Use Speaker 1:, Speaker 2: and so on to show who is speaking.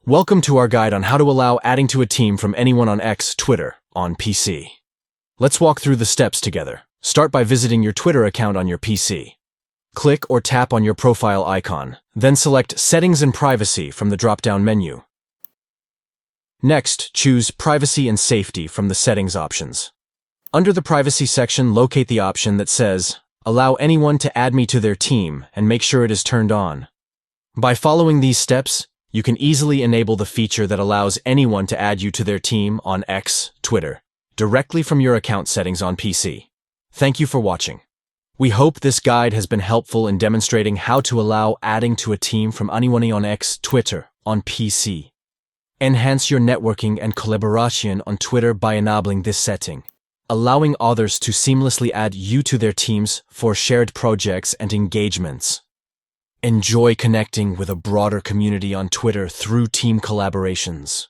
Speaker 1: Welcome to our guide on how to allow adding to a team from anyone on X, Twitter, on PC. Let's walk through the steps together. Start by visiting your Twitter account on your PC. Click or tap on your profile icon, then select Settings and Privacy from the drop-down menu. Next, choose Privacy and Safety from the Settings options. Under the Privacy section, locate the option that says, Allow anyone to add me to their team, and make sure it is turned on. By following these steps, you can easily enable the feature that allows anyone to add you to their team on X, Twitter, directly from your account settings on PC. Thank you for watching. We hope this guide has been helpful in demonstrating how to allow adding to a team from anyone on X, Twitter, on PC. Enhance your networking and collaboration on Twitter by enabling this setting, allowing others to seamlessly add you to their teams for shared projects and engagements. Enjoy connecting with a broader community on Twitter through team collaborations.